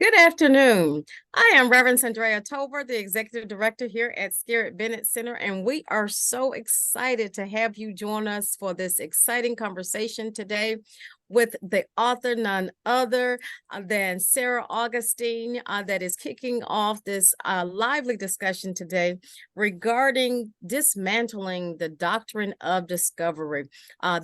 Good afternoon. I am Reverend Sondrea Tolbert, the Executive Director here at Scarritt Bennett Center, and we are so excited to have you join us for this exciting conversation today with the author, none other than Sarah Augustine, that is kicking off this lively discussion today regarding dismantling the doctrine of discovery.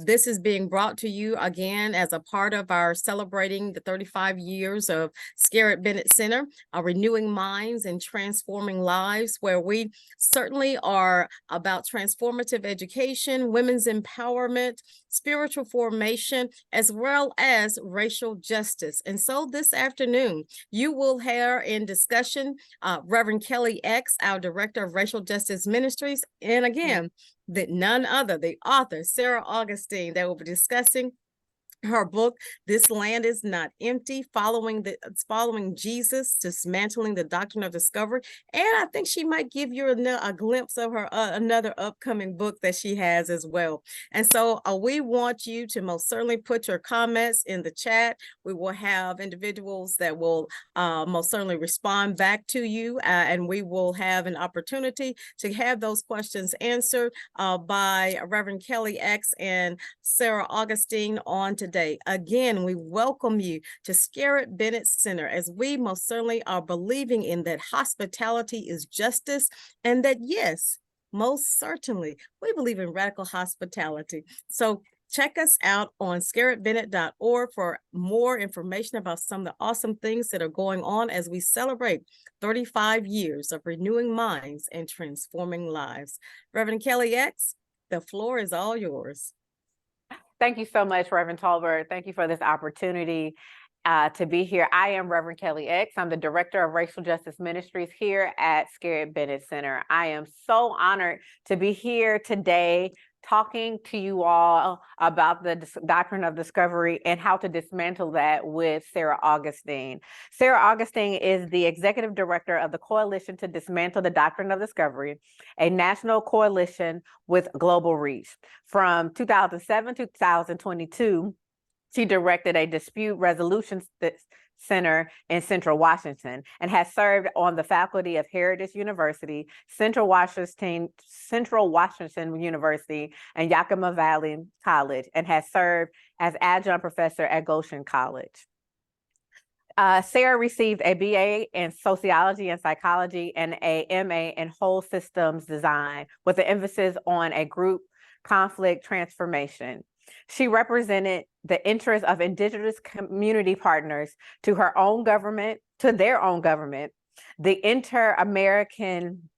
This is being brought to you again as a part of our celebrating the 35 years of Scarritt Bennett Center, Renewing Minds and Transforming Lives, where we certainly are about transformative education, women's empowerment, spiritual formation, as well as racial justice. And so this afternoon, you will hear in discussion Reverend Kelli X, our Director of Racial Justice Ministries, and again, none other, the author, Sarah Augustine, that will be discussing her book, This Land Is Not Empty, following Jesus, Dismantling the Doctrine of Discovery. And I think she might give you a glimpse of her another upcoming book that she has as well. And so we want you to most certainly put your comments in the chat. We will have individuals that will most certainly respond back to you, and we will have an opportunity to have those questions answered by Reverend Kelli X and Sarah Augustine on today. Again, we welcome you to Scarritt Bennett Center, as we most certainly are believing in that hospitality is justice, and that, yes, most certainly, we believe in radical hospitality. So check us out on scarrittbennett.org for more information about some of the awesome things that are going on as we celebrate 35 years of renewing minds and transforming lives. Reverend Kelli X, the floor is all yours. Thank you so much, Reverend Tolbert. Thank you for this opportunity to be here. I am Reverend Kelli X. I'm the Director of Racial Justice Ministries here at Scarritt Bennett Center. I am so honored to be here today talking to you all about the doctrine of discovery and how to dismantle that with Sarah Augustine. Sarah Augustine is the Executive Director of the Coalition to Dismantle the Doctrine of Discovery, a national coalition with global reach. From 2007 to 2022, she directed a dispute resolution center in Central Washington and has served on the faculty of Heritage University, Central Washington University, and Yakima Valley College, and has served as adjunct professor at Goshen College. Sarah received a BA in sociology and psychology and a MA in whole systems design with an emphasis on a group conflict transformation. She represented the interests of Indigenous community partners to their own government, the Inter-American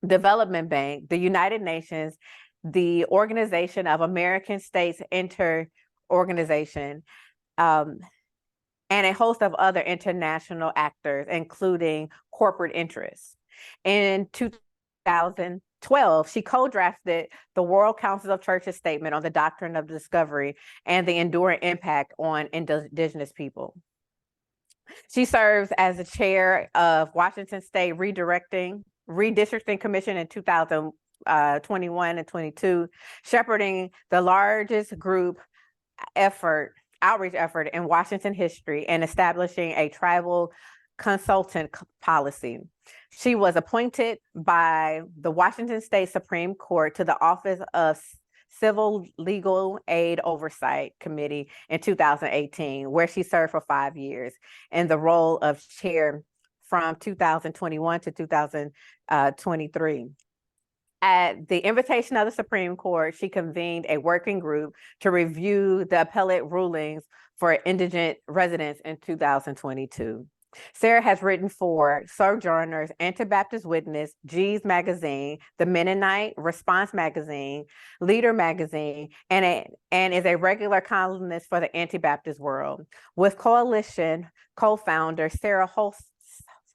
Development Bank, the United Nations, the Organization of American States Inter-Organization, and a host of other international actors, including corporate interests. In 2012, she co-drafted the World Council of Churches statement on the doctrine of discovery and the enduring impact on Indigenous people. She serves as the chair of Washington State Redistricting Commission in 2021 and 22, shepherding the largest group outreach effort in Washington history and establishing a tribal consultant policy. She was appointed by the Washington State Supreme Court to the Office of Civil Legal Aid Oversight Committee in 2018, where she served for 5 years in the role of chair from 2021 to 2023. At the invitation of the Supreme Court, she convened a working group to review the appellate rulings for indigent residents in 2022. Sarah has written for Sojourners, Anti-Baptist Witness, G's Magazine, the Mennonite, Response Magazine, Leader Magazine, and is a regular columnist for the Anti-Baptist World. With Coalition co-founder Sarah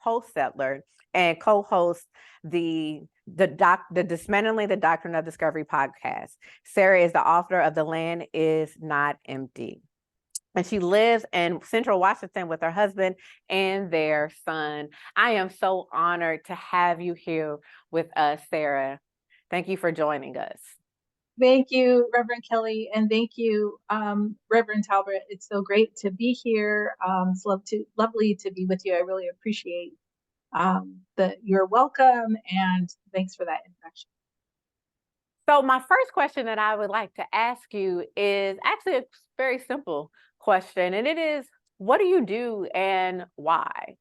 Holsetler and co-host the Dismantling the Doctrine of Discovery podcast. Sarah is the author of The Land Is Not Empty. And she lives in Central Washington with her husband and their son. I am so honored to have you here with us, Sarah. Thank you for joining us. Thank you, Reverend Kelli, and thank you, Reverend Talbert. It's so great to be here. It's lovely to be with you. I really appreciate your welcome, and thanks for that introduction. So my first question that I would like to ask you is actually a very simple question, and it is, what do you do and why?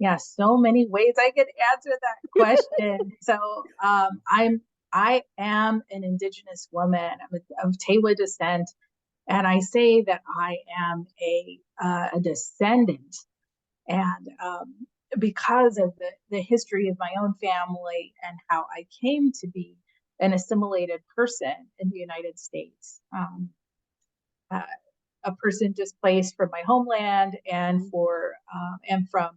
Yeah, so many ways I could answer that question. So I am an Indigenous woman. I'm of Tewa descent, and I say that I am a descendant. And because of the history of my own family and how I came to be an assimilated person in the United States, a person displaced from my homeland and from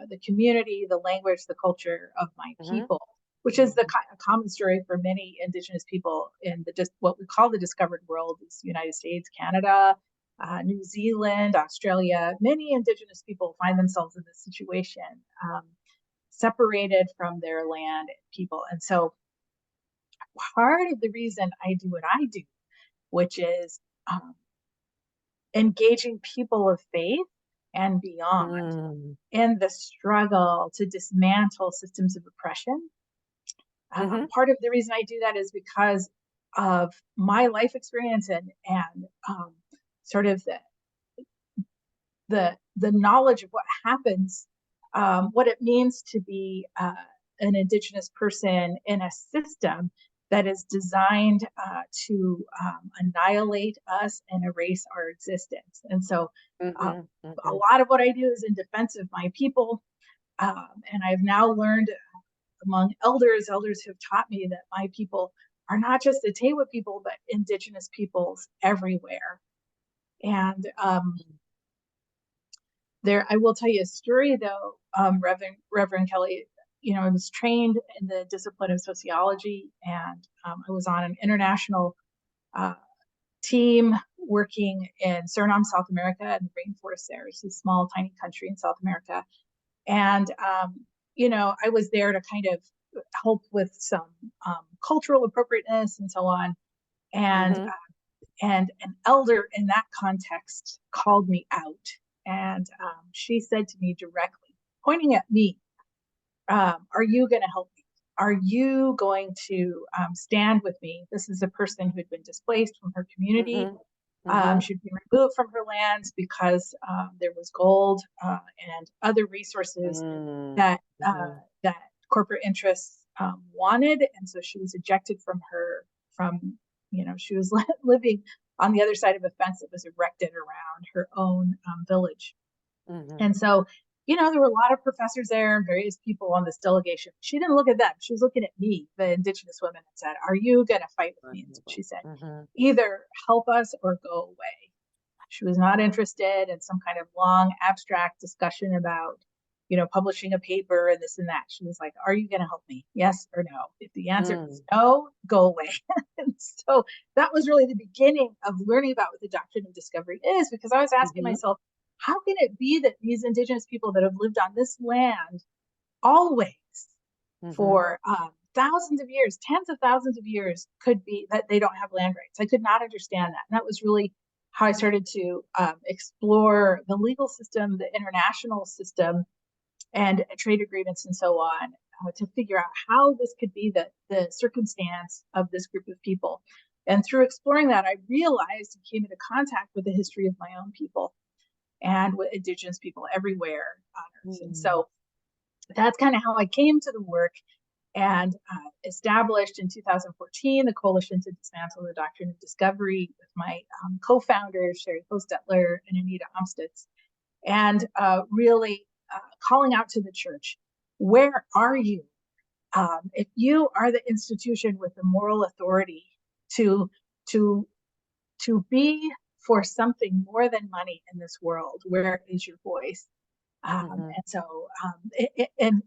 the community, the language, the culture of my people, which is the common story for many Indigenous people in what we call the discovered world, is United States, Canada, New Zealand, Australia. Many Indigenous people find themselves in this situation, separated from their land and people. And so part of the reason I do what I do, which is engaging people of faith and beyond in the struggle to dismantle systems of oppression. Part of the reason I do that is because of my life experience and sort of the knowledge of what happens, what it means to be an Indigenous person in a system that is designed to annihilate us and erase our existence. And so a lot of what I do is in defense of my people. And I've now learned among elders have taught me that my people are not just the Tewa people, but Indigenous peoples everywhere. And I will tell you a story though, Reverend Kelli. I was trained in the discipline of sociology, and I was on an international team working in Suriname, South America, and the rainforest there. It's a small, tiny country in South America. And, I was there to kind of help with some cultural appropriateness and so on. And and an elder in that context called me out. And she said to me directly, pointing at me, are you going to help me? Are you going to stand with me? This is a person who had been displaced from her community. She'd been removed from her lands because there was gold and other resources that corporate interests wanted. And so she was ejected she was living on the other side of a fence that was erected around her own village. And so, there were a lot of professors there and various people on this delegation. She didn't look at them. She was looking at me, the Indigenous women, and said, are you going to fight with me? And so she said, either help us or go away. She was not interested in some kind of long abstract discussion about, publishing a paper and this and that. She was like, are you going to help me? Yes or no? If the answer is no, go away. And so that was really the beginning of learning about what the doctrine of discovery is, because I was asking myself, how can it be that these Indigenous people that have lived on this land always for thousands of years, tens of thousands of years, could be that they don't have land rights? I could not understand that. And that was really how I started to explore the legal system, the international system, and trade agreements and so on, to figure out how this could be the circumstance of this group of people. And through exploring that, I realized and came into contact with the history of my own people and with Indigenous people everywhere on Earth. And so that's kind of how I came to the work, and established in 2014 the Coalition to Dismantle the Doctrine of Discovery with my co-founders, Sherry Hostetler and Anita Amstutz, and really calling out to the church, where are you? If you are the institution with the moral authority to be for something more than money in this world, where is your voice? And so, in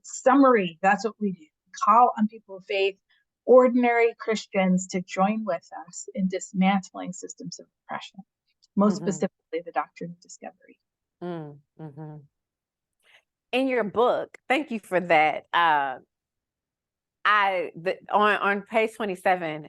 summary, that's what we do. Call on people of faith, ordinary Christians, to join with us in dismantling systems of oppression, most specifically the doctrine of discovery. in your book, thank you for that. On page 27,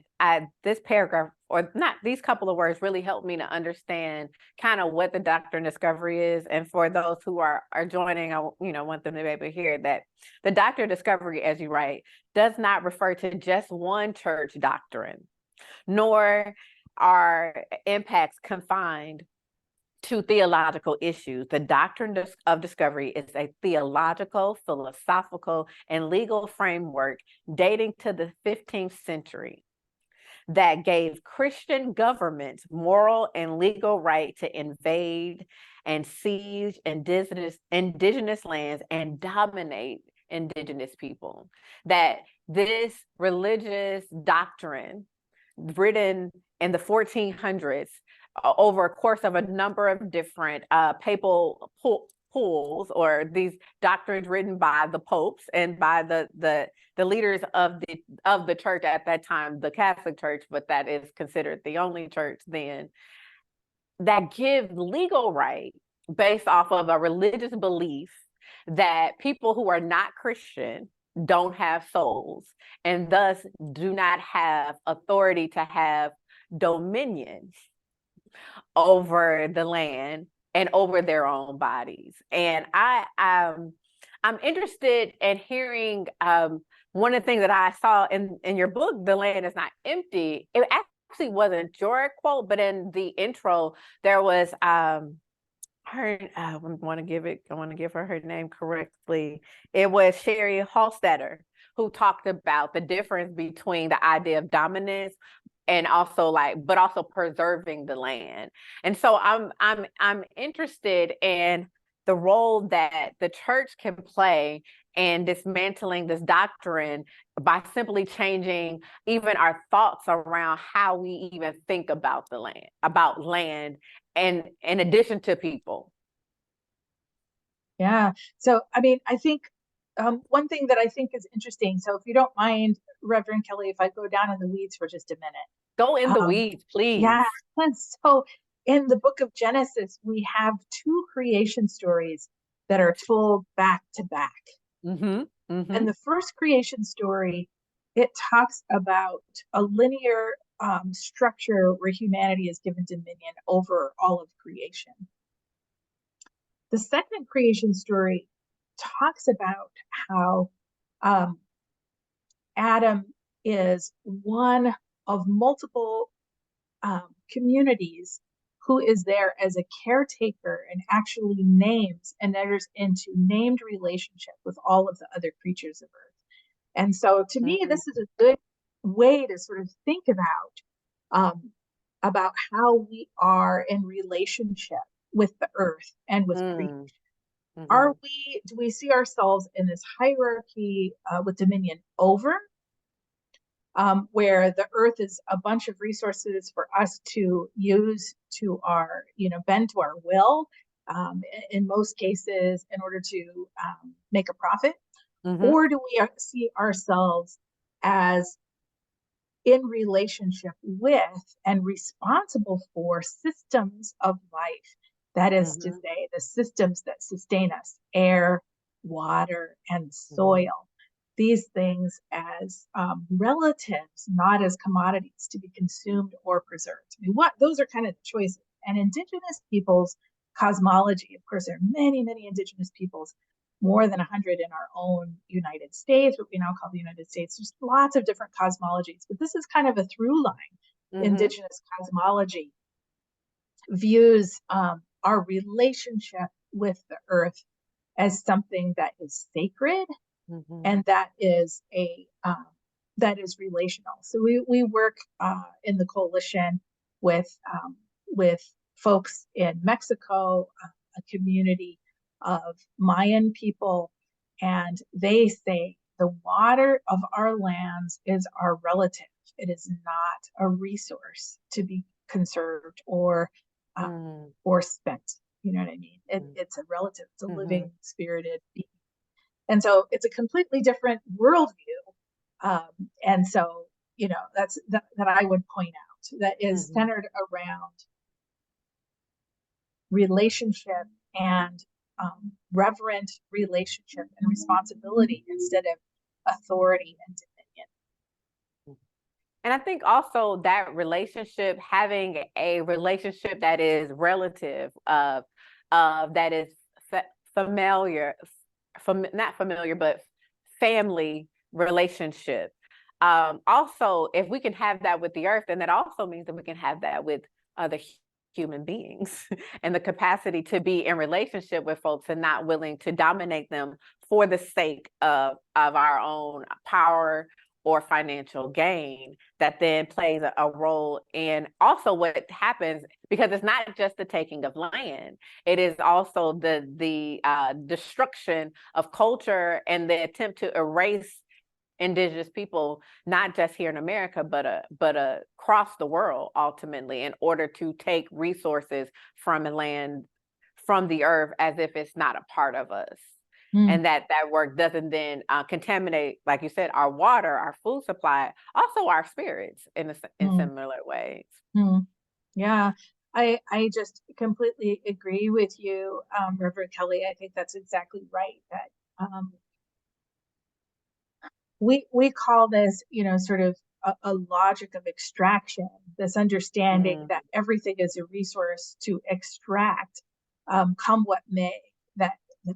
this paragraph, or not, these couple of words really helped me to understand kind of what the doctrine discovery is. And for those who are joining, I want them to be able to hear that the doctrine discovery, as you write, does not refer to just one church doctrine, nor are impacts confined to theological issues. The doctrine of discovery is a theological, philosophical, and legal framework dating to the 15th century that gave Christian governments moral and legal right to invade and seize indigenous lands and dominate indigenous people. That this religious doctrine, written in the 1400s, over a course of a number of different papal pools, or these doctrines written by the popes and by the leaders of the church at that time, the Catholic Church, but that is considered the only church then, that give legal right based off of a religious belief that people who are not Christian don't have souls, and thus do not have authority to have dominion over the land and over their own bodies. And I'm interested in hearing one of the things that I saw in your book, The Land Is Not Empty. It actually wasn't your quote, but in the intro, there was I want to give her her name correctly. It was Sherry Hallstetter, who talked about the difference between the idea of dominance and also but also preserving the land. And so I'm interested in the role that the church can play in dismantling this doctrine by simply changing even our thoughts around how we even think about land, and in addition to people. Yeah. So, I mean, I think one thing that I think is interesting, so if you don't mind, Reverend Kelli, if I go down in the weeds for just a minute. Go in the weeds, please. Yeah. So in the book of Genesis, we have two creation stories that are told back to back. Mm-hmm. Mm-hmm. And the first creation story, it talks about a linear structure where humanity is given dominion over all of creation. The second creation story talks about how Adam is one of multiple communities who is there as a caretaker and actually names and enters into named relationship with all of the other creatures of earth. And so to me, this is a good way to sort of think about how we are in relationship with the earth and with creation. Mm-hmm. Do we see ourselves in this hierarchy with dominion over, where the earth is a bunch of resources for us to use to our, bend to our will, in most cases, in order to make a profit? Mm-hmm. Or do we see ourselves as in relationship with and responsible for systems of life? That is to say, the systems that sustain us: air, water, and soil. These things as relatives, not as commodities to be consumed or preserved. I mean, those are kind of the choices. And Indigenous peoples' cosmology, of course, there are many, many Indigenous peoples, more than 100 in our own United States, what we now call the United States. There's lots of different cosmologies, but this is kind of a through line. Indigenous cosmology views our relationship with the earth as something that is sacred, and that is relational. So we work in the coalition with folks in Mexico, a community of Mayan people, and they say the water of our lands is our relative. It is not a resource to be conserved or spent. You know what I mean? It's a relative. It's a living, spirited being. And so it's a completely different worldview. And so, that's that I would point out, that is centered around relationship and reverent relationship and responsibility instead of authority and dominion. And I think also that relationship, having a relationship that is relative, that is familiar, not familiar, but family relationship. Also, if we can have that with the earth, then that also means that we can have that with other human beings and the capacity to be in relationship with folks and not willing to dominate them for the sake of our own power or financial gain, that then plays a role in also what happens, because it's not just the taking of land, it is also the destruction of culture and the attempt to erase Indigenous people, not just here in America, but across the world, ultimately, in order to take resources from the land, from the earth, as if it's not a part of us. And that work doesn't then contaminate, like you said, our water, our food supply, also our spirits in similar ways. Yeah, I just completely agree with you, Reverend Kelli. I think that's exactly right. That we call this, sort of a logic of extraction, this understanding that everything is a resource to extract, come what may, that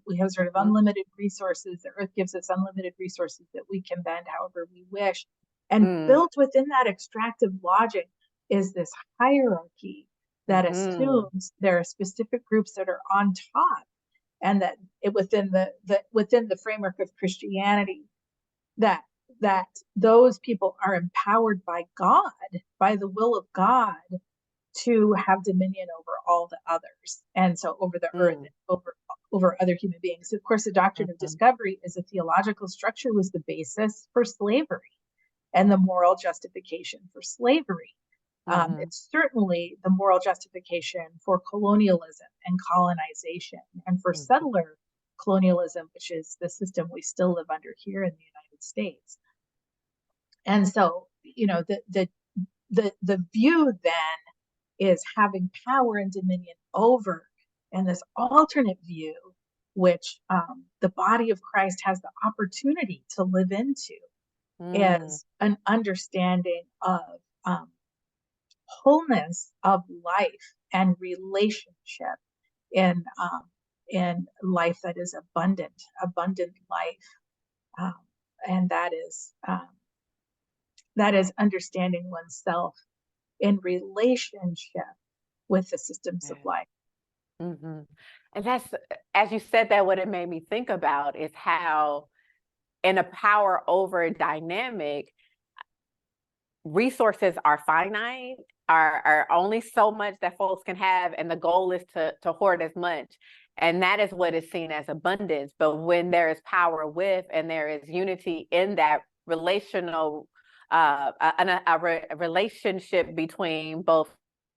we have sort of unlimited resources. The earth gives us unlimited resources that we can bend however we wish. And built within that extractive logic is this hierarchy that assumes there are specific groups that are on top, and that within the framework of Christianity, that those people are empowered by God, by the will of God, to have dominion over all the others, and so over the earth, over other human beings. Of course, the doctrine of discovery as a theological structure was the basis for slavery and the moral justification for slavery. It's certainly the moral justification for colonialism and colonization, and for settler colonialism, which is the system we still live under here in the United States. And so, the view then is having power and dominion over, and this alternate view, which the body of Christ has the opportunity to live into, is an understanding of wholeness of life and relationship in life that is abundant life, and that is understanding oneself in relationship with the systems of life. And that's, as you said that, what it made me think about is how in a power over dynamic, resources are finite, are only so much that folks can have, and the goal is to hoard as much. And that is what is seen as abundance. But when there is power with, and there is unity in that relational, a relationship between both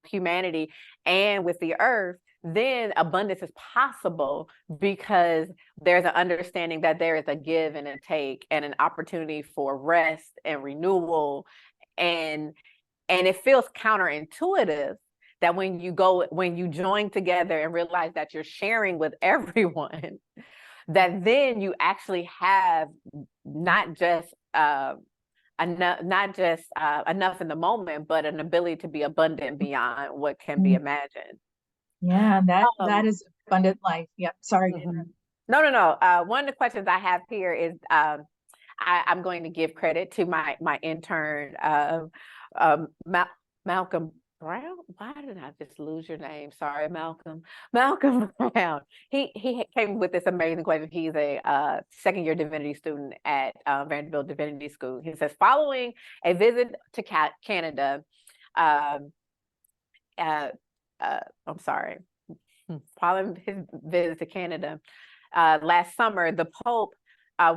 humanity and with the earth, then abundance is possible, because there's an understanding that there is a give and a take, and an opportunity for rest and renewal. And it feels counterintuitive that when you join together and realize that you're sharing with everyone, that then you actually have not just enough in the moment, but an ability to be abundant beyond what can be imagined. Yeah, that is abundant life. Yep. Sorry. No. One of the questions I have here is, I'm going to give credit to my intern, Malcolm Brown. Why did I just lose your name? Sorry, Malcolm Brown. He came with this amazing question. He's a second-year divinity student at Vanderbilt Divinity School. He says, following a visit to Canada, following his visit to Canada last summer, the Pope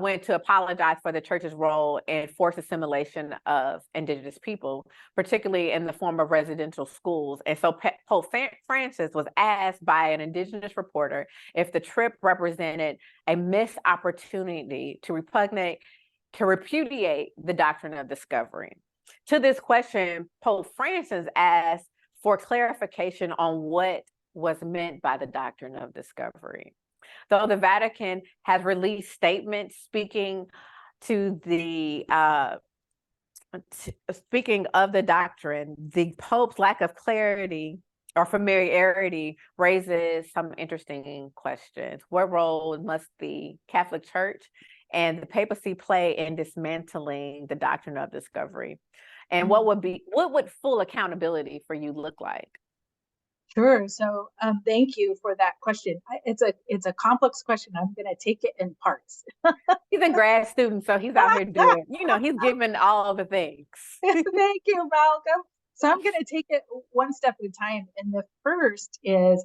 went to apologize for the church's role in forced assimilation of Indigenous people, particularly in the form of residential schools. And so Pope Francis was asked by an Indigenous reporter if the trip represented a missed opportunity to repudiate the doctrine of discovery. To this question, Pope Francis asked for clarification on what was meant by the doctrine of discovery. Though the Vatican has released statements speaking to the speaking of the doctrine, the Pope's lack of clarity or familiarity raises some interesting questions. What role must the Catholic Church and the papacy play in dismantling the doctrine of discovery? And what would full accountability for you look like? Sure. So thank you for that question. It's a complex question. I'm going to take it in parts. He's a grad student, so he's out here doing, he's giving all the things. Thank you, Malcolm. So I'm going to take it one step at a time. And the first is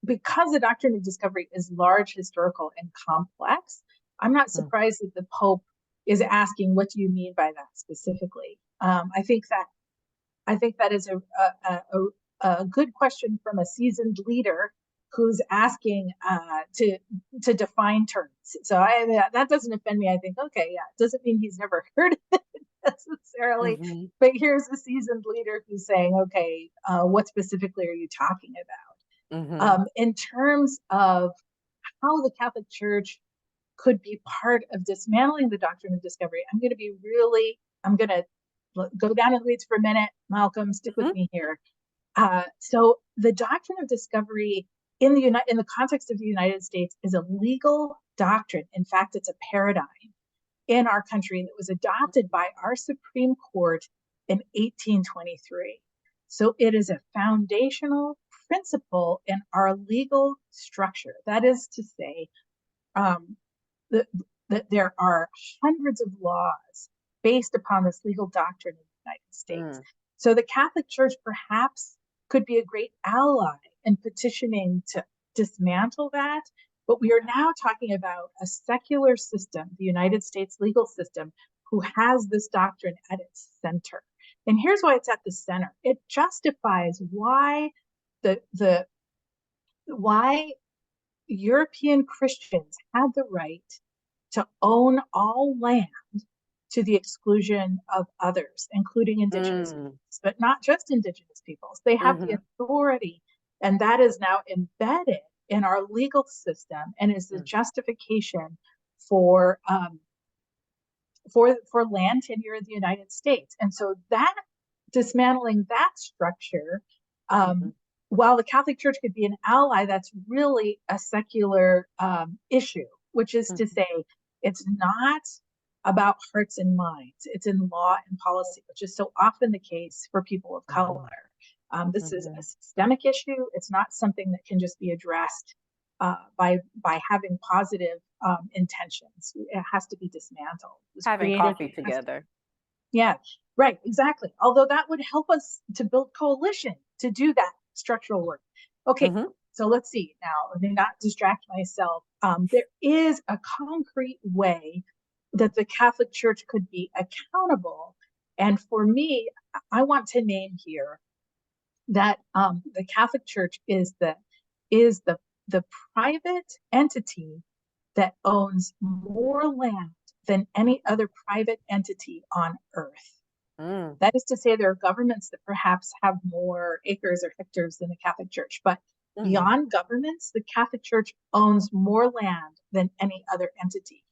because the doctrine of discovery is large, historical, and complex, I'm not surprised that the Pope is asking, what do you mean by that specifically? I think that is a good question from a seasoned leader who's asking to define terms. So that doesn't offend me. I think, okay, yeah, it doesn't mean he's never heard of it necessarily, but here's a seasoned leader who's saying, okay, what specifically are you talking about? In terms of how the Catholic Church could be part of dismantling the doctrine of discovery, I'm going to go down in the weeds for a minute. Malcolm, stick with me here. So the doctrine of discovery in the context of the United States is a legal doctrine. In fact, it's a paradigm in our country that was adopted by our Supreme Court in 1823. So it is a foundational principle in our legal structure. That is to say, that there are hundreds of laws based upon this legal doctrine in the United States. So the Catholic Church perhaps could be a great ally in petitioning to dismantle that. But we are now talking about a secular system, the United States legal system, who has this doctrine at its center. And here's why it's at the center. It justifies why why European Christians had the right to own all land to the exclusion of others, including Indigenous peoples, but not just Indigenous peoples. They have the authority, and that is now embedded in our legal system and is the justification for land tenure in the United States. And so that dismantling that structure, while the Catholic Church could be an ally, that's really a secular issue, which is to say, it's not about hearts and minds. It's in law and policy, which is so often the case for people of color. This is a systemic issue. It's not something that can just be addressed by having positive intentions. It has to be dismantled. Having coffee together. Yeah, right, exactly. Although that would help us to build coalition to do that structural work. Okay, so let's see. Now, let me not distract myself. There is a concrete way that the Catholic Church could be accountable. And for me, I want to name here that the Catholic Church is the private entity that owns more land than any other private entity on earth. That is to say, there are governments that perhaps have more acres or hectares than the Catholic Church, but beyond governments, the Catholic Church owns more land than any other entity.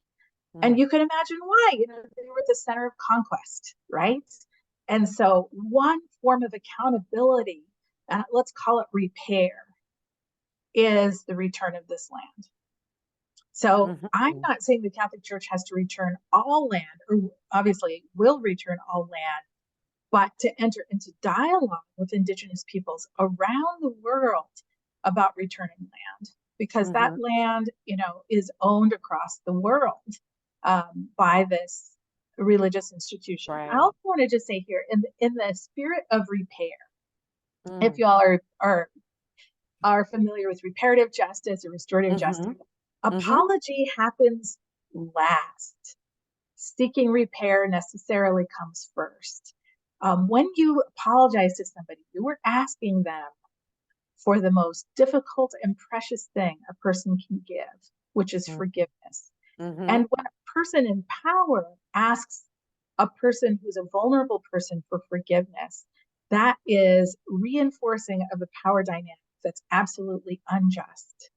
And you can imagine why. They were at the center of conquest, right? And so one form of accountability, let's call it repair, is the return of this land. So I'm not saying the Catholic Church has to return all land, or obviously will return all land, but to enter into dialogue with Indigenous peoples around the world about returning land, because that land, is owned across the world by this religious institution. Right. I also want to just say here, in the spirit of repair, if y'all are familiar with reparative justice or restorative justice, apology happens last. Seeking repair necessarily comes first. When you apologize to somebody, you are asking them for the most difficult and precious thing a person can give, which is forgiveness. And when a person in power asks a person who's a vulnerable person for forgiveness, that is reinforcing of a power dynamic that's absolutely unjust.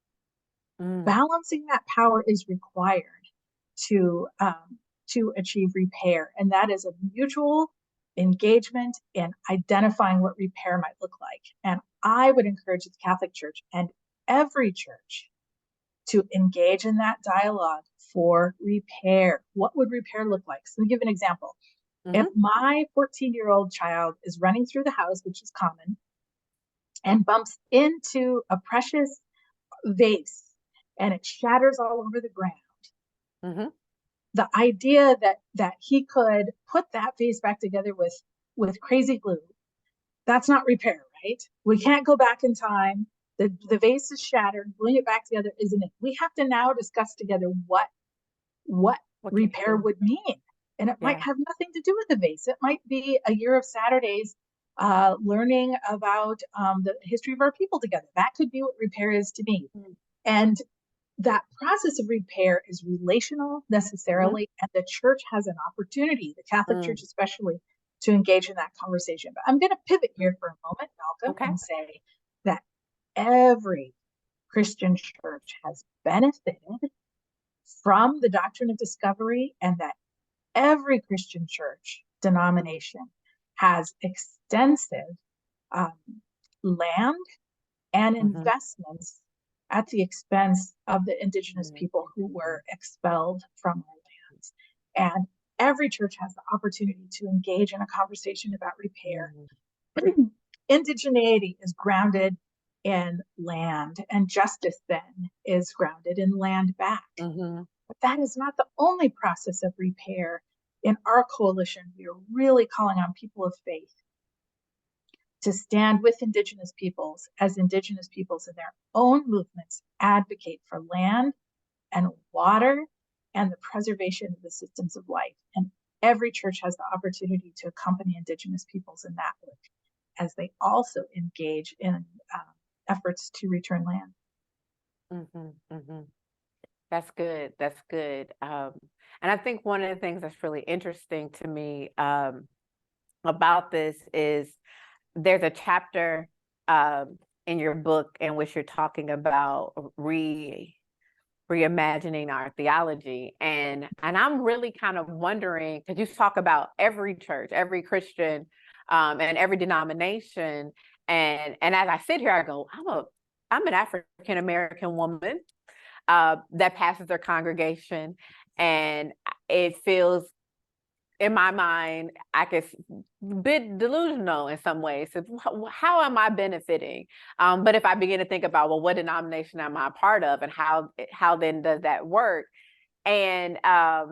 Balancing that power is required to achieve repair, and that is a mutual engagement in identifying what repair might look like. And I would encourage the Catholic Church and every church to engage in that dialogue for repair. What would repair look like? So, let me give an example. If my 14-year-old child is running through the house, which is common, and bumps into a precious vase and it shatters all over the ground, the idea that he could put that vase back together with crazy glue, that's not repair, right? We can't go back in time. The vase is shattered. Putting it back together isn't it. We have to now discuss together what repair would mean. And it might have nothing to do with the vase. It might be a year of Saturdays learning about the history of our people together. That could be what repair is to me. And that process of repair is relational necessarily, and the church has an opportunity, the Catholic Church especially, to engage in that conversation. But I'm going to pivot here for a moment, Malcolm, and say that every Christian church has benefited from the doctrine of discovery, and that every Christian church denomination has extensive land and investments at the expense of the indigenous people who were expelled from our lands. And every church has the opportunity to engage in a conversation about repair. Indigeneity is grounded in land, and justice then is grounded in land back. But that is not the only process of repair. In our coalition, we are really calling on people of faith to stand with indigenous peoples as indigenous peoples in their own movements advocate for land and water and the preservation of the systems of life. And every church has the opportunity to accompany indigenous peoples in that work as they also engage in efforts to return land. That's good. That's good. And I think one of the things that's really interesting to me about this is there's a chapter in your book in which you're talking about reimagining our theology. And I'm really kind of wondering, because you talk about every church, every Christian, and every denomination. And as I sit here, I go, I'm an African American woman that pastors their congregation, and it feels, in my mind, I guess, a bit delusional in some ways. So how am I benefiting? But if I begin to think about, well, what denomination am I a part of, and how then does that work? And part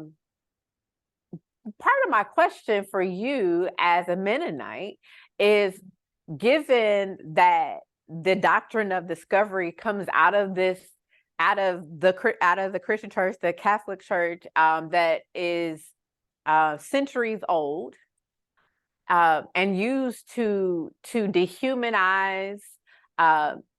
of my question for you as a Mennonite is, given that the doctrine of discovery comes out of the Christian church, the Catholic Church, that is centuries old, and used to dehumanize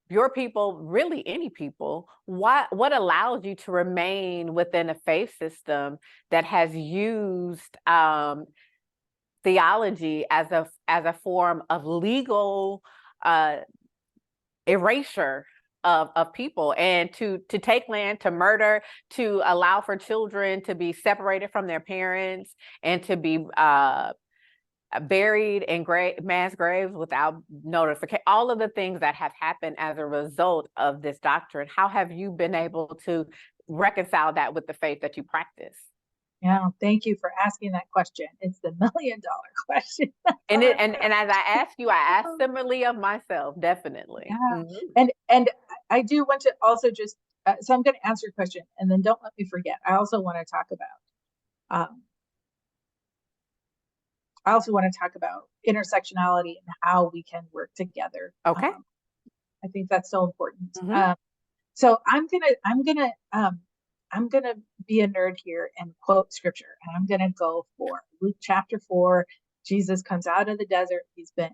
your people, really any people, what allows you to remain within a faith system that has used theology as a form of legal erasure of people, and to take land, to murder, to allow for children to be separated from their parents, and to be buried in mass graves without notification, all of the things that have happened as a result of this doctrine? How have you been able to reconcile that with the faith that you practice? Yeah, thank you for asking that question. It's the million-dollar question. And as I ask you, I ask similarly of myself, definitely. Yeah. And I do want to also just so I'm going to answer your question, and then don't let me forget. I also want to talk about intersectionality and how we can work together. Okay. I think that's so important. So I'm gonna be a nerd here and quote scripture, and I'm gonna go for Luke chapter 4. Jesus comes out of the desert. He's gone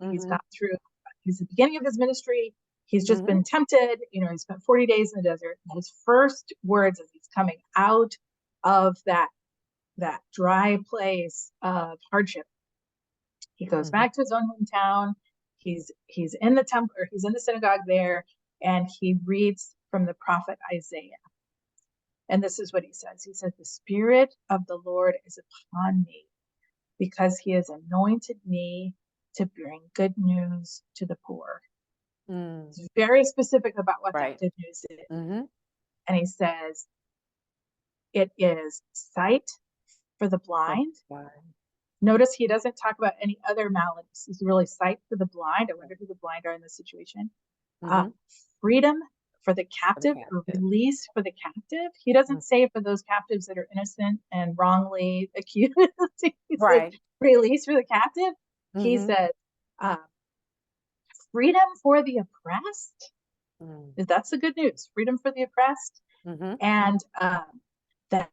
through. He's at the beginning of his ministry. He's just been tempted. He spent 40 days in the desert. And his first words as he's coming out of that dry place of hardship, he goes back to his own hometown. he's in the temple, or he's in the synagogue there, and he reads from the prophet Isaiah. And this is what he says. He says, "The Spirit of the Lord is upon me, because he has anointed me to bring good news to the poor." It's very specific about what that good news is. And he says, it is sight for the blind. Notice he doesn't talk about any other maladies. It's really sight for the blind. I wonder who the blind are in this situation. Freedom for the captive, or release for the captive. He doesn't say for those captives that are innocent and wrongly accused. He says, release for the captive. He says, freedom for the oppressed. That's the good news. Freedom for the oppressed. And that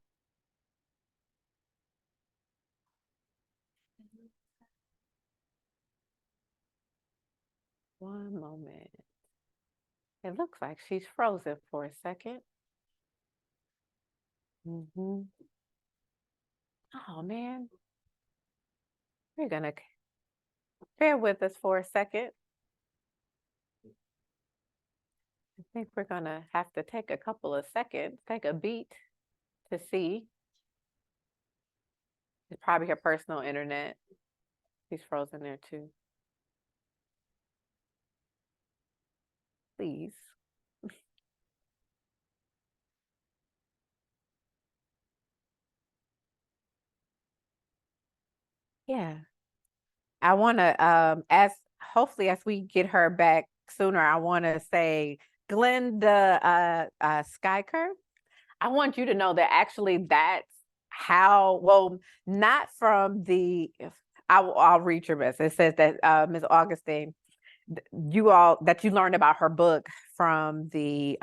one moment. It looks like she's frozen for a second. Oh man. We're gonna bear with us for a second. I think we're gonna have to take a couple of seconds, take a beat to see. It's probably her personal internet. She's frozen there too. Please. Yeah. I want to, hopefully as we get her back sooner, I want to say, Glenda Skyker, I want you to know that actually that's how, well, not from the, I'll read your message. It says that Ms. Augustine, you learned about her book from the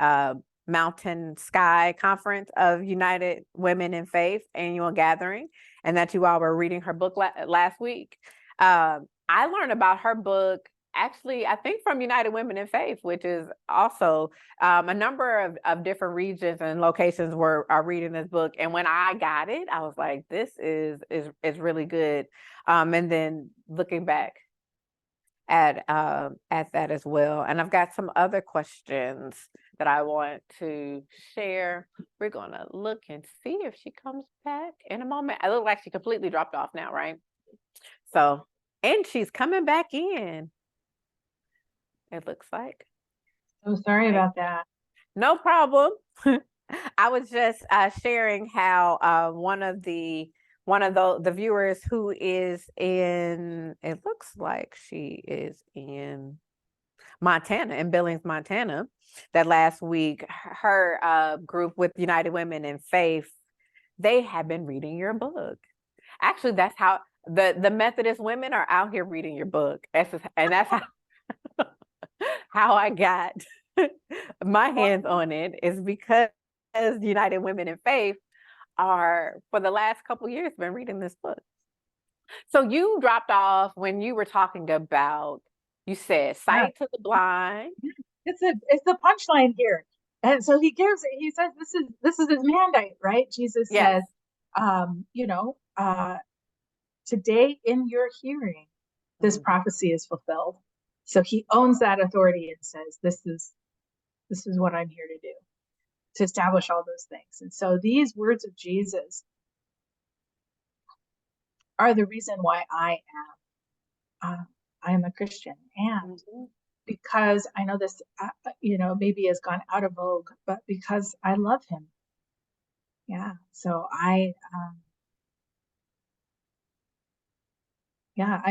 Mountain Sky Conference of United Women in Faith annual gathering, and that you all were reading her book last week. I learned about her book actually, I think, from United Women in Faith, which is also a number of different regions and locations are reading this book. And when I got it, I was like, this is really good. And then looking back at that as well. And I've got some other questions that I want to share. We're gonna look and see if she comes back in a moment. I look like she completely dropped off now, right? So, and she's coming back in, it looks like. So sorry about that. No problem. I was just sharing how one of the viewers who is in, it looks like she is in Montana, in Billings, Montana, that last week, her group with United Women in Faith, they have been reading your book. Actually, that's how the Methodist women are out here reading your book. And that's how I got my hands on it, is because United Women in Faith are, for the last couple of years, been reading this book. So you dropped off when you were talking about, you said, sight to the blind. It's the punchline here. And so he says this is his mandate, right? Jesus says, today in your hearing, this prophecy is fulfilled. So he owns that authority and says, this is what I'm here to do, to establish all those things. And so these words of Jesus are the reason why I am a Christian. And because I know this, maybe has gone out of vogue, but because I love him. Yeah. So I'm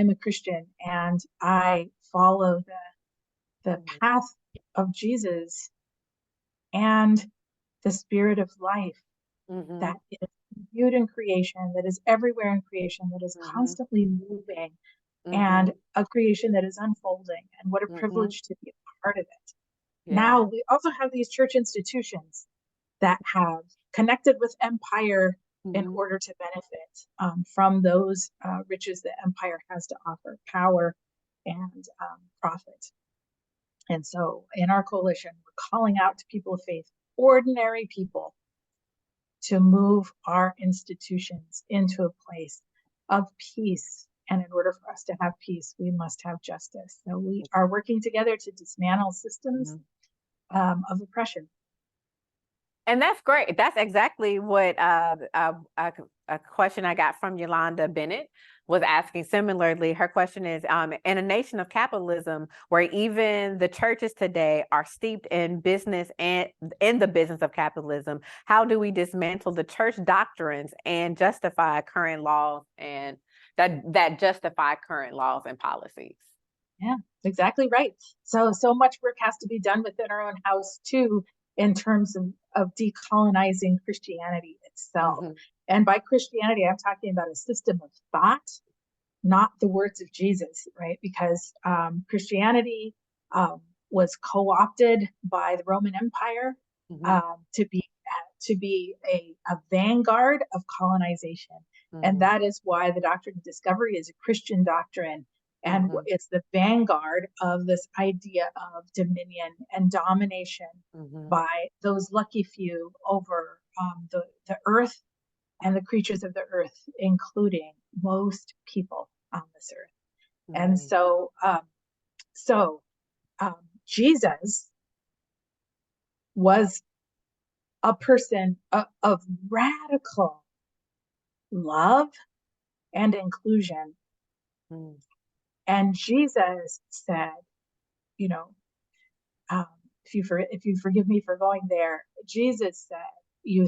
a Christian, and I follow the path of Jesus and the spirit of life that is viewed in creation, that is everywhere in creation, that is constantly moving, and a creation that is unfolding. And what a privilege to be a part of it. Yeah. Now we also have these church institutions that have connected with empire in order to benefit from those riches that empire has to offer, power and profit. And so in our coalition, we're calling out to people of faith, ordinary people, to move our institutions into a place of peace And in order for us to have peace, we must have justice. So we are working together to dismantle systems of oppression. And that's great. That's exactly what a question I got from Yolanda Bennett was asking similarly. Her question is, in a nation of capitalism where even the churches today are steeped in business and in the business of capitalism, how do we dismantle the church doctrines and justify current laws and that justify current laws and policies? Yeah, exactly right. So much work has to be done within our own house too, in terms of decolonizing Christianity itself. And by Christianity, I'm talking about a system of thought, not the words of Jesus, right? Because Christianity was co-opted by the Roman Empire to be a vanguard of colonization. And that is why the doctrine of discovery is a Christian doctrine. And it's the vanguard of this idea of dominion and domination by those lucky few over the earth and the creatures of the earth, including most people on this earth. And so Jesus was a person of radical love and inclusion. And Jesus said, you know, if you forgive me for going there, Jesus said, you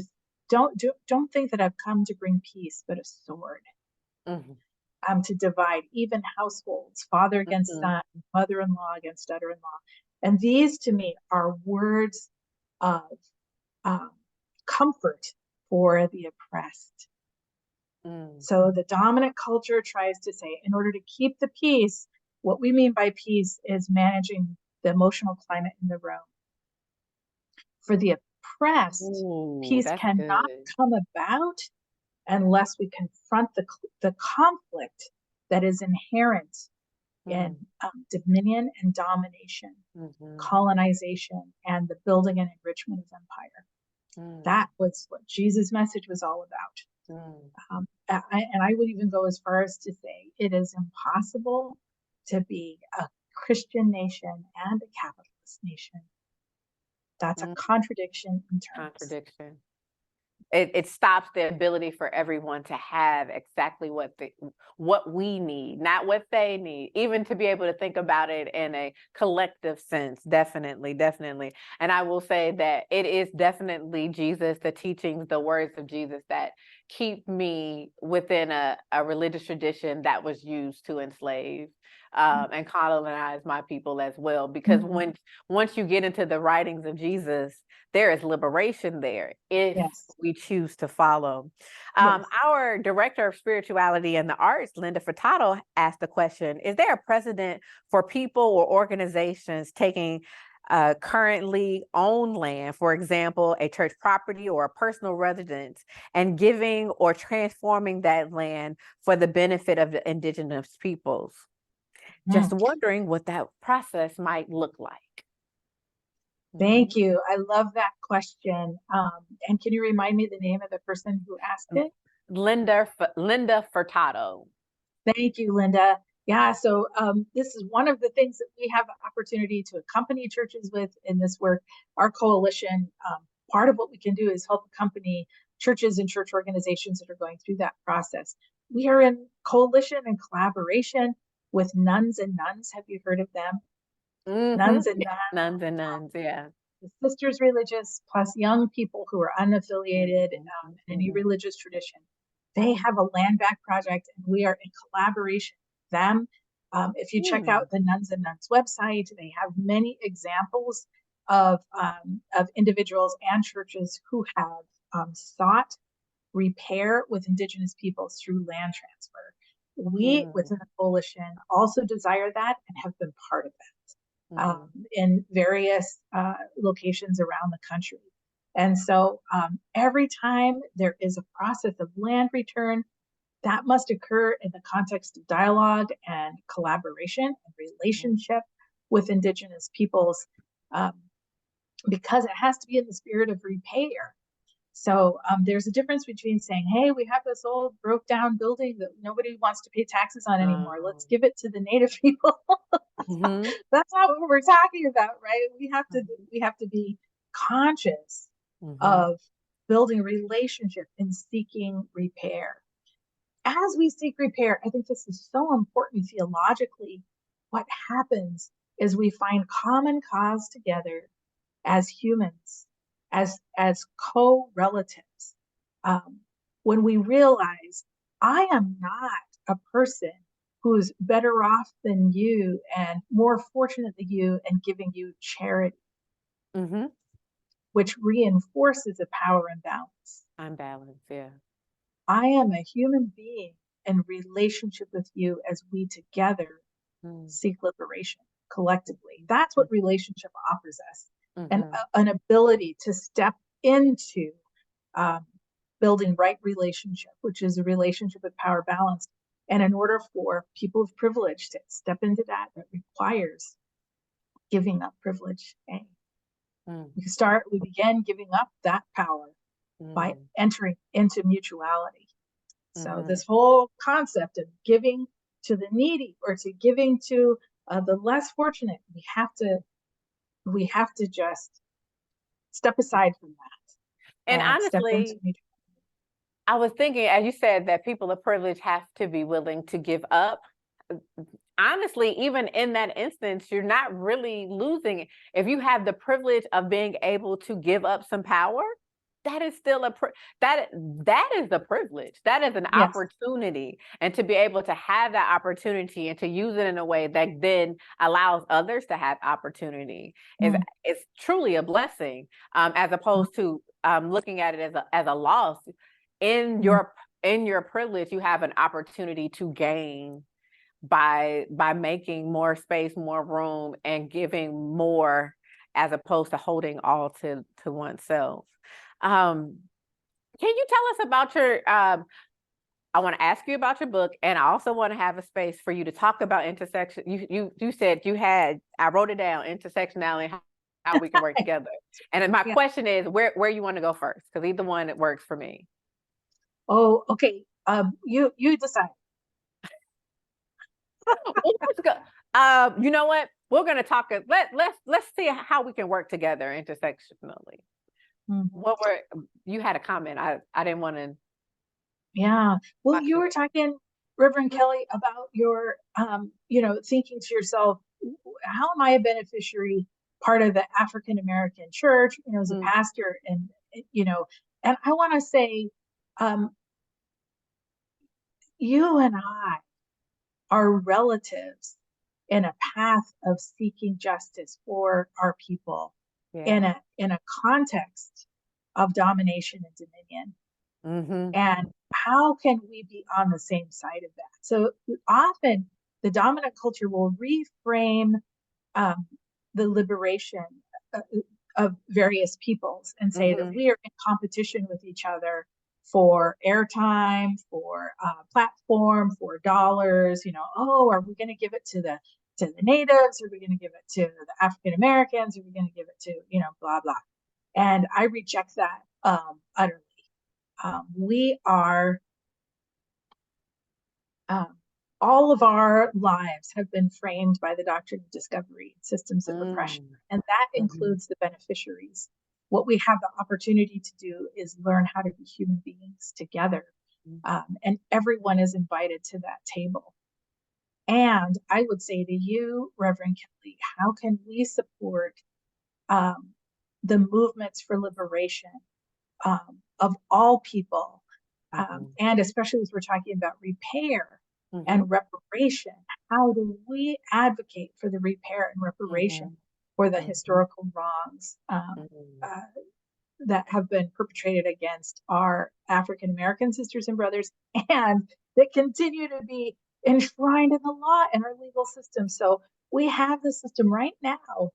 don't think that I've come to bring peace, but a sword. To divide even households, father against son, mother-in-law against daughter-in-law. And these to me are words of comfort for the oppressed. So the dominant culture tries to say, in order to keep the peace, what we mean by peace is managing the emotional climate in the room. For the oppressed, peace cannot come about unless we confront the conflict that is inherent in dominion and domination, colonization, and the building and enrichment of empire. That was what Jesus' message was all about. And I would even go as far as to say it is impossible to be a Christian nation and a capitalist nation. That's a contradiction in terms. It stops the ability for everyone to have exactly what we need, not what they need, even to be able to think about it in a collective sense. Definitely. And I will say that it is definitely Jesus, the teachings, the words of Jesus that keep me within a religious tradition that was used to enslave and colonize my people as well. Because once you get into the writings of Jesus, there is liberation there if we choose to follow. Our director of spirituality and the arts, Linda Furtado, asked the question, is there a precedent for people or organizations taking currently owned land, for example, a church property or a personal residence, and giving or transforming that land for the benefit of the indigenous peoples? Just wondering what that process might look like. Thank you. I love that question. And can you remind me the name of the person who asked it? Linda Furtado. Thank you, Linda. Yeah, so this is one of the things that we have the opportunity to accompany churches with in this work. Our coalition, part of what we can do is help accompany churches and church organizations that are going through that process. We are in coalition and collaboration with Nuns and Nuns. Have you heard of them? Nuns and Nuns. Yeah. The Sisters Religious, plus young people who are unaffiliated in any religious tradition. They have a land back project, and we are in collaboration with them. If you check out the Nuns and Nuns website, they have many examples of individuals and churches who have sought repair with Indigenous peoples through land transfer. We, within the coalition, also desire that and have been part of that in various locations around the country. And so every time there is a process of land return, that must occur in the context of dialogue and collaboration and relationship with Indigenous peoples, because it has to be in the spirit of repair. So there's a difference between saying, hey, we have this old broke down building that nobody wants to pay taxes on anymore. Let's give it to the native people. That's not what we're talking about, right? We have to be conscious of building relationship and seeking repair. As we seek repair, I think this is so important theologically. What happens is we find common cause together as humans, as co-relatives. When we realize I am not a person who's better off than you and more fortunate than you and giving you charity, which reinforces a power imbalance. Unbalanced, yeah. I am a human being in relationship with you as we together seek liberation collectively. That's what relationship offers us. And an ability to step into building right relationship, which is a relationship with power balance. And in order for people of privilege to step into that, that requires giving up privilege. We begin giving up that power by entering into mutuality. So this whole concept of giving to the needy or to giving to the less fortunate, we have to just step aside from that. And honestly, I was thinking, as you said, that people of privilege have to be willing to give up. Honestly, even in that instance, you're not really losing. If you have the privilege of being able to give up some power, that is still that is the privilege. That is an opportunity. And to be able to have that opportunity and to use it in a way that then allows others to have opportunity is truly a blessing, as opposed to looking at it as a loss. In your privilege, you have an opportunity to gain by making more space, more room, and giving more, as opposed to holding all to oneself. Can you tell us about your, I want to ask you about your book, and I also want to have a space for you to talk about intersection. You said I wrote it down, intersectionality, how we can work together. And my question is where you want to go first, because either one, it works for me. Oh, okay. You decide. Well, let's go. You know what? We're going to talk. Let's see how we can work together intersectionally. You had a comment. I didn't want to. Yeah. Well, you were talking, Reverend Kelli, about your, thinking to yourself, how am I a beneficiary, part of the African American church, as a pastor, and I want to say, you and I are relatives in a path of seeking justice for our people in a context of domination and dominion. And how can we be on the same side of that? So often the dominant culture will reframe the liberation of various peoples and say that we are in competition with each other for airtime, for platform, for dollars. Are we going to give it to the natives? Are we going to give it to the African Americans? Are we going to give it to blah blah? And I reject that utterly. We are all of our lives have been framed by the doctrine of discovery, systems of oppression, and that includes the beneficiaries. What we have the opportunity to do is learn how to be human beings together, and everyone is invited to that table. And I would say to you, Reverend Kelli, how can we support the movements for liberation of all people, and especially as we're talking about repair and reparation? How do we advocate for the repair and reparation for the historical wrongs that have been perpetrated against our African American sisters and brothers, and that continue to be enshrined in the law and our legal system? So we have the system right now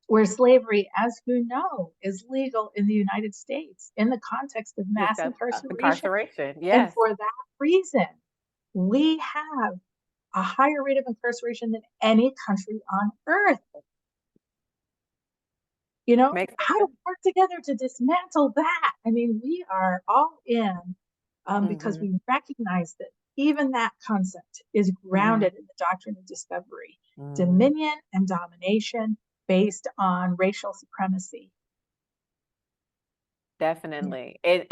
where slavery, as you know, is legal in the United States in the context of mass incarceration. And for that reason, we have a higher rate of incarceration than any country on earth. Makes how to work together to dismantle that. I mean, we are all in because we recognize that even that concept is grounded in the doctrine of discovery, dominion and domination based on racial supremacy. Definitely. It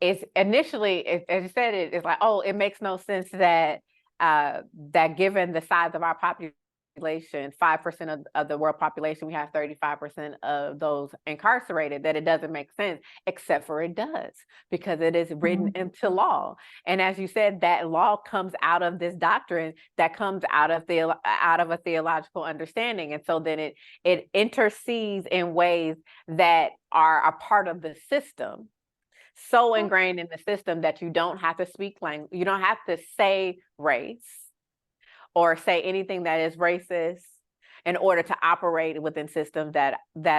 is initially, as you said, it's like, oh, it makes no sense that that given the size of our population, 5% of the world population, we have 35% of those incarcerated, that it doesn't make sense, except for it does, because it is written into law. And as you said, that law comes out of this doctrine that comes out of a theological understanding. And so then it intercedes in ways that are a part of the system, so ingrained in the system that you don't have to speak language, you don't have to say race or say anything that is racist in order to operate within systems that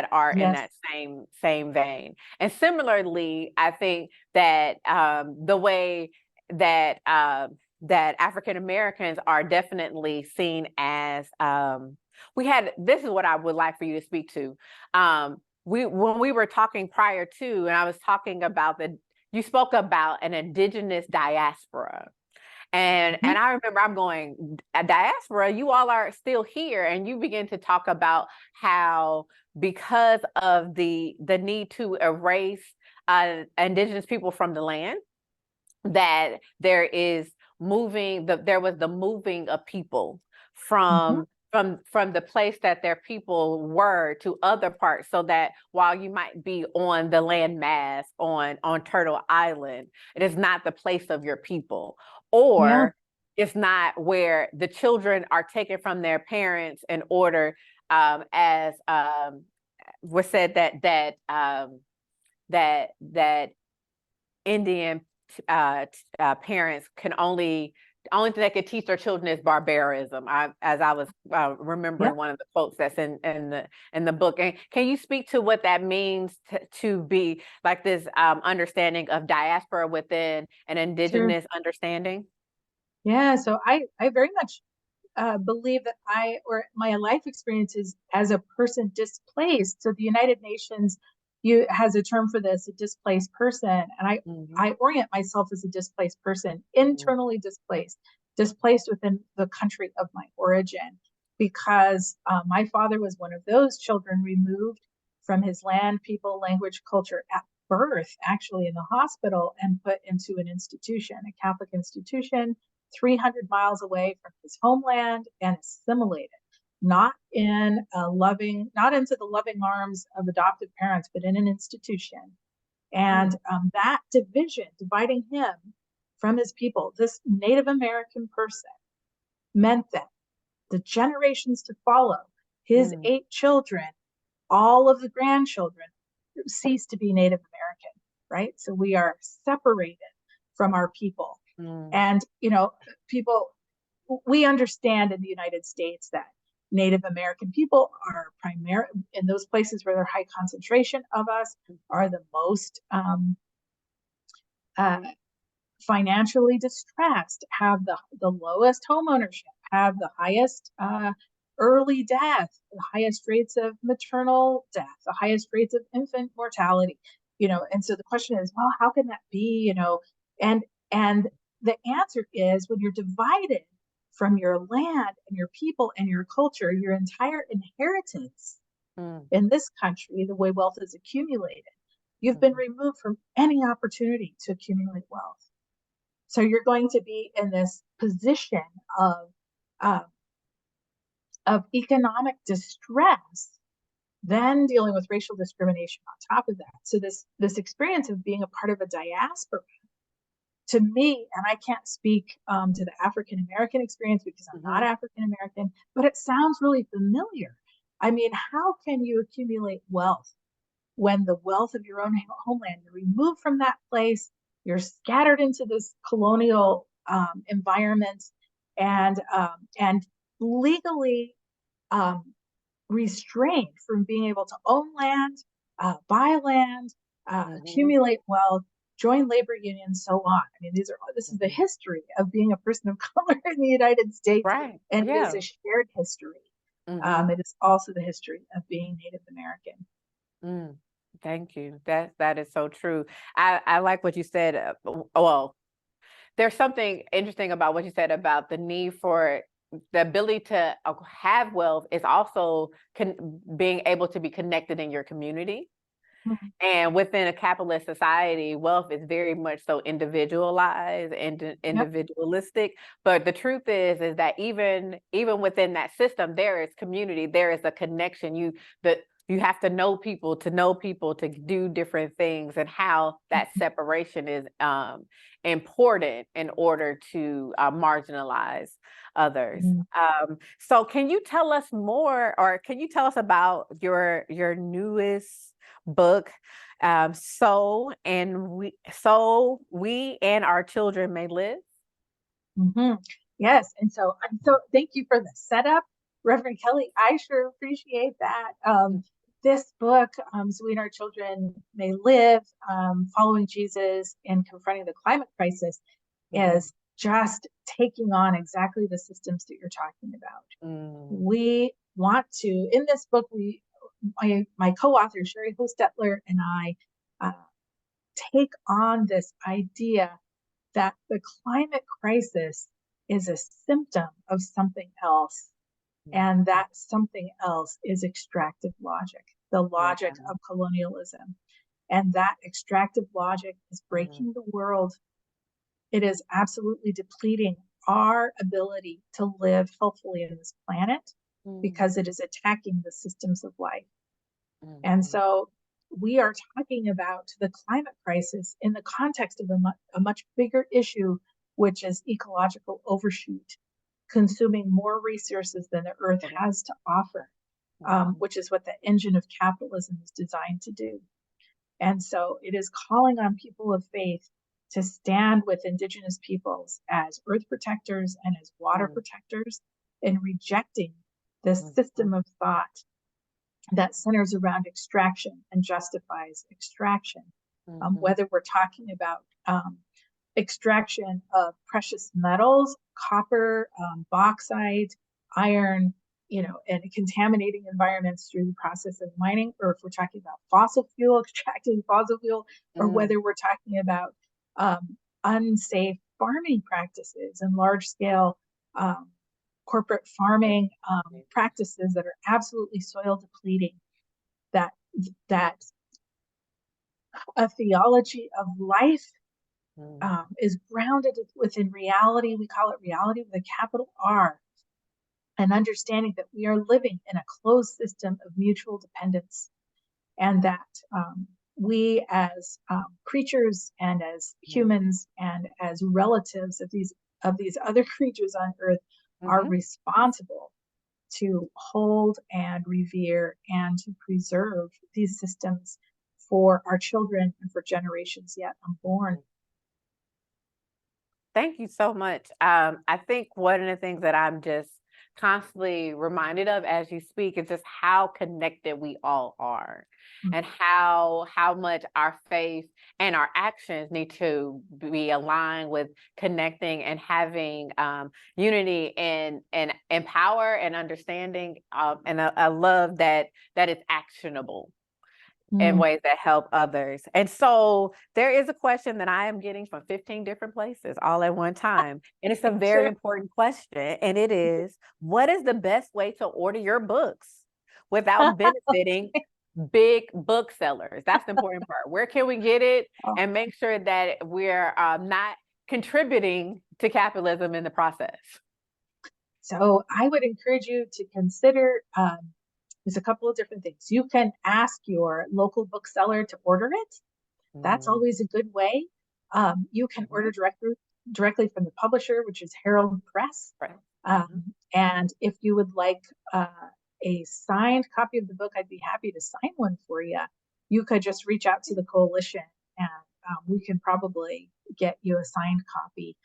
are in that same vein. And similarly, I think that the way that that African Americans are definitely seen as this is what I would like for you to speak to. When we were talking prior to, and I was talking about you spoke about an indigenous diaspora. And I remember I'm going, a diaspora, you all are still here. And you begin to talk about how, because of the need to erase indigenous people from the land, that there was the moving of people from the place that their people were to other parts, so that while you might be on the land mass on Turtle Island, it is not the place of your people. Or it's not where the children are taken from their parents in order, as was said, that Indian parents can only thing they could teach their children is barbarism. As I was remembering one of the quotes that's in the book. And can you speak to what that means to be like this understanding of diaspora within an indigenous understanding? Yeah, so I very much believe that my life experiences as a person displaced. So the United Nations has a term for this, a displaced person. And I orient myself as a displaced person, internally displaced within the country of my origin, because my father was one of those children removed from his land, people, language, culture at birth, actually in the hospital, and put into an institution, a Catholic institution, 300 miles away from his homeland, and assimilated. Not into the loving arms of adoptive parents, but in an institution. And that division, dividing him from his people, this Native American person, meant that the generations to follow, his 8 children, all of the grandchildren, cease to be Native American, right? So we are separated from our people. And, we understand in the United States that Native American people are primarily in those places where there are high concentration of us, are the most financially distressed, have the lowest home ownership, have the highest early death, the highest rates of maternal death, the highest rates of infant mortality, and so the question is, well, how can that be, and the answer is, when you're divided from your land and your people and your culture, your entire inheritance in this country, the way wealth is accumulated, you've been removed from any opportunity to accumulate wealth. So you're going to be in this position of economic distress, then dealing with racial discrimination on top of that. So this experience of being a part of a diaspora, to me, and I can't speak to the African American experience because I'm not African American, but it sounds really familiar. I mean, how can you accumulate wealth when the wealth of your own homeland, you're removed from that place, you're scattered into this colonial environment, and legally restrained from being able to own land, buy land, accumulate wealth, join labor unions, so on. I mean, this is the history of being a person of color in the United States, right? And it is a shared history. It is also the history of being Native American. Thank you. That is so true. I like what you said. Well, there's something interesting about what you said about the need for the ability to have wealth is also being able to be connected in your community. And within a capitalist society, wealth is very much so individualized and individualistic. But the truth is that even within that system, there is community, there is a connection. You have to know people to do different things, and how that separation is important in order to marginalize others. So can you tell us more, or can you tell us about your newest book, so we and our children may live? Yes, and so thank you for the setup, Reverend Kelli. I sure appreciate that. This book, So We and Our Children May Live, Following Jesus and Confronting the Climate Crisis, is just taking on exactly the systems that you're talking about. We want to, in this book, my co-author, Sherry Hostetler, and I take on this idea that the climate crisis is a symptom of something else. And that something else is extractive logic, the logic of colonialism. And that extractive logic is breaking the world. It is absolutely depleting our ability to live healthfully on this planet, because it is attacking the systems of life. And so we are talking about the climate crisis in the context of a much bigger issue, which is ecological overshoot, consuming more resources than the earth has to offer, which is what the engine of capitalism is designed to do. And so it is calling on people of faith to stand with Indigenous peoples as earth protectors and as water protectors, and rejecting this system of thought that centers around extraction and justifies extraction. Whether we're talking about extraction of precious metals, copper, bauxite, iron, and contaminating environments through the process of mining, or if we're talking about fossil fuel, extracting fossil fuel, or whether we're talking about unsafe farming practices and large scale corporate farming practices that are absolutely soil depleting, that a theology of life is grounded within reality. We call it reality with a capital R, and understanding that we are living in a closed system of mutual dependence, and that we as creatures and as humans and as relatives of these other creatures on earth are responsible to hold and revere and to preserve these systems for our children and for generations yet unborn. Thank you so much. I think one of the things that I'm just constantly reminded of as you speak is just how connected we all are, and how much our faith and our actions need to be aligned with connecting and having unity and power and understanding. And I love that it's actionable in ways that help others. And so there is a question that I am getting from 15 different places all at one time. And it's a very important question. And it is, what is the best way to order your books without benefiting big booksellers? That's the important part. Where can we get it and make sure that we're not contributing to capitalism in the process? So I would encourage you to consider, there's a couple of different things. You can ask your local bookseller to order it. That's always a good way. You can order directly from the publisher, which is Herald Press. And if you would like a signed copy of the book, I'd be happy to sign one for you. You could just reach out to the coalition, and we can probably get you a signed copy.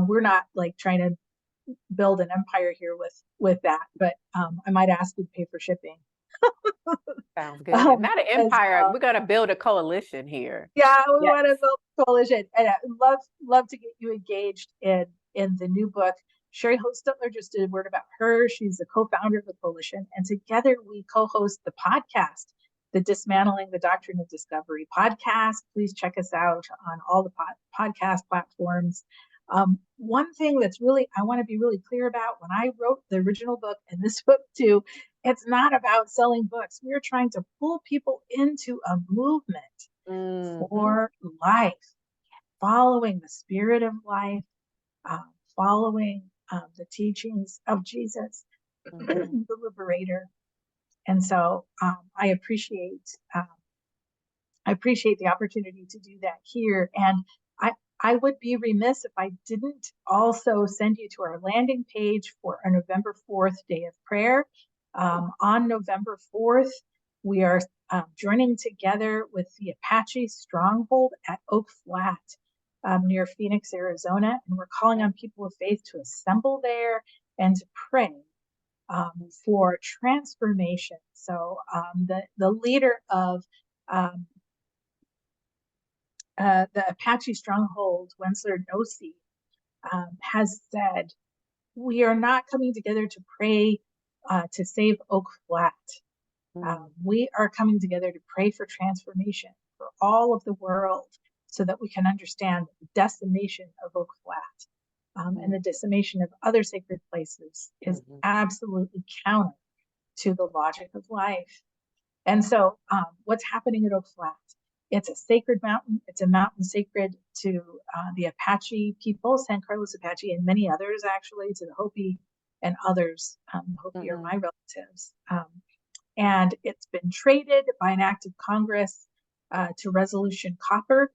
We're not like trying to build an empire here with that, but I might ask you to pay for shipping. Sounds good. Not an empire. We're going to build a coalition here. Yeah, we want to build a coalition, and I'd love to get you engaged in the new book. Sherry Hostetler just did a word about her. She's the co-founder of the coalition. And together we co-host the podcast, the Dismantling the Doctrine of Discovery podcast. Please check us out on all the podcast platforms. One thing that's really, I want to be really clear about, when I wrote the original book and this book too, it's not about selling books. We're trying to pull people into a movement for life, following the spirit of life, following the teachings of Jesus, the liberator. And so I appreciate the opportunity to do that here. And I would be remiss if I didn't also send you to our landing page for our November 4th Day of Prayer. On November 4th, we are joining together with the Apache Stronghold at Oak Flat near Phoenix, Arizona. And we're calling on people of faith to assemble there and to pray for transformation. So the leader of the Apache Stronghold, Wentzler Nossi, has said, we are not coming together to pray to save Oak Flat. We are coming together to pray for transformation for all of the world so that we can understand the decimation of Oak Flat and the decimation of other sacred places is absolutely counter to the logic of life. And so what's happening at Oak Flat? It's a sacred mountain. It's a mountain sacred to the Apache people, San Carlos Apache, and many others, actually, to the Hopi and others. Hopi are my relatives. And it's been traded by an act of Congress to Resolution Copper.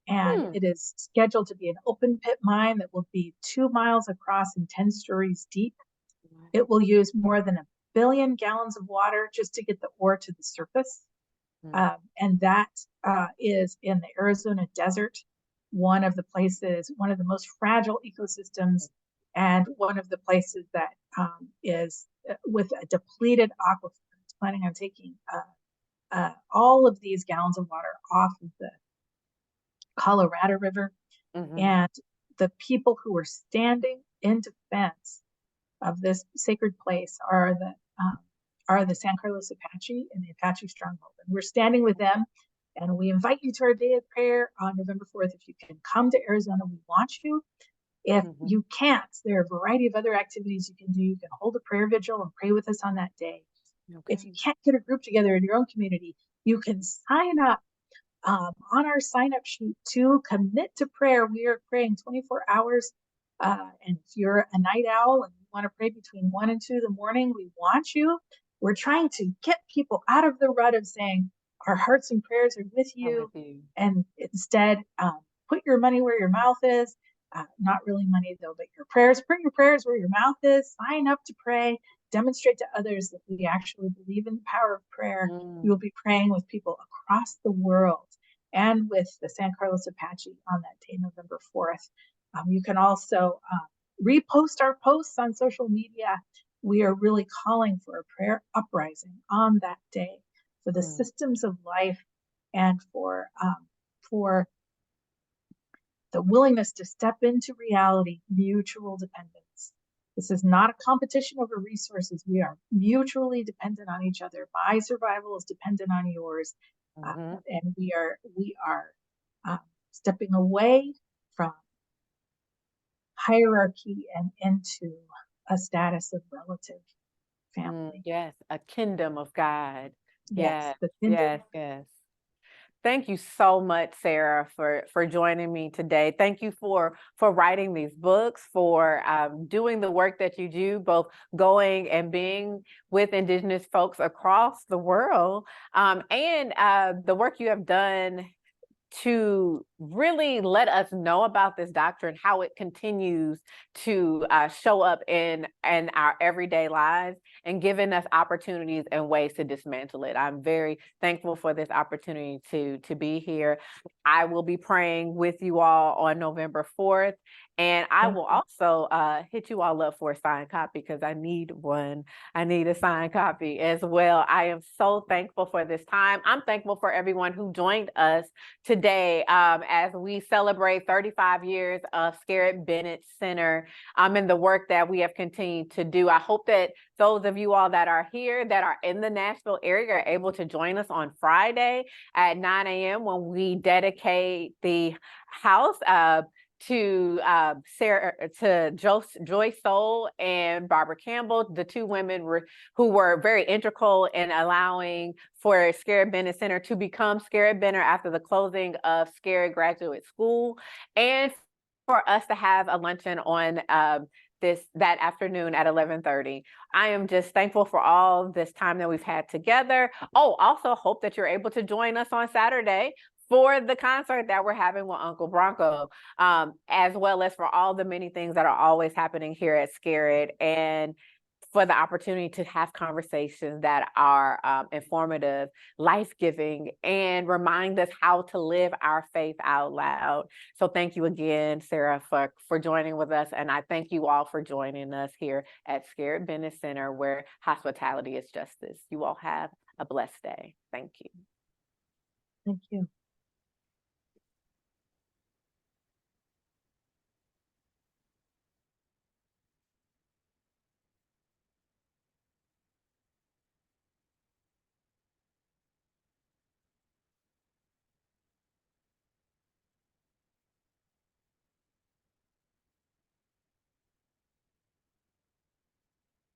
And it is scheduled to be an open pit mine that will be 2 miles across and 10 stories deep. It will use more than 1 billion gallons of water just to get the ore to the surface. And that is in the Arizona desert, one of the most fragile ecosystems, and one of the places that is with a depleted aquifer. It's planning on taking all of these gallons of water off of the Colorado River. And the people who are standing in defense of this sacred place are the San Carlos Apache and the Apache Stronghold. And we're standing with them, and we invite you to our Day of Prayer on November 4th. If you can come to Arizona, we want you. If you can't, there are a variety of other activities you can do. You can hold a prayer vigil and pray with us on that day. If you can't get a group together in your own community, you can sign up on our sign-up sheet to commit to prayer. We are praying 24 hours. And if you're a night owl and you want to pray between 1 and 2 in the morning, we want you. We're trying to get people out of the rut of saying our hearts and prayers are with you, and instead put your money where your mouth is. Not really money though, but your prayers. Put your prayers where your mouth is. Sign up to pray. Demonstrate to others that we actually believe in the power of prayer. We will be praying with people across the world and with the San Carlos Apache on that day, November 4th. You can also repost our posts on social media. We are really calling for a prayer uprising on that day for the systems of life and for the willingness to step into reality, mutual dependence. This is not a competition over resources. We are mutually dependent on each other. My survival is dependent on yours. And we are stepping away from hierarchy and into a status of relative family. Yes, a kingdom of God. Yes, yes. Thank you so much, Sarah, for joining me today. Thank you for writing these books, for doing the work that you do, both going and being with Indigenous folks across the world, and the work you have done to really let us know about this doctrine, how it continues to show up in our everyday lives, and giving us opportunities and ways to dismantle it. I'm very thankful for this opportunity to be here. I will be praying with you all on November 4th. And I will also hit you all up for a signed copy because I need one. I need a signed copy as well. I am so thankful for this time. I'm thankful for everyone who joined us today. today as we celebrate 35 years of Scarritt Bennett Center and the work that we have continued to do. I hope that those of you all that are here, that are in the Nashville area, are able to join us on Friday at 9 a.m. when we dedicate the house to Joy Soul and Barbara Campbell, the two women who were very integral in allowing for Scarritt Bennett Center to become Scarritt Bennett after the closing of Scarritt Graduate School, and for us to have a luncheon on that afternoon at 11:30. I am just thankful for all this time that we've had together. Oh, also hope that you're able to join us on Saturday for the concert that we're having with Uncle Bronco, as well as for all the many things that are always happening here at Scarritt, and for the opportunity to have conversations that are informative, life-giving, and remind us how to live our faith out loud. So thank you again, Sarah, for joining with us. And I thank you all for joining us here at Scarritt Bennett Center, where hospitality is justice. You all have a blessed day. Thank you. Thank you.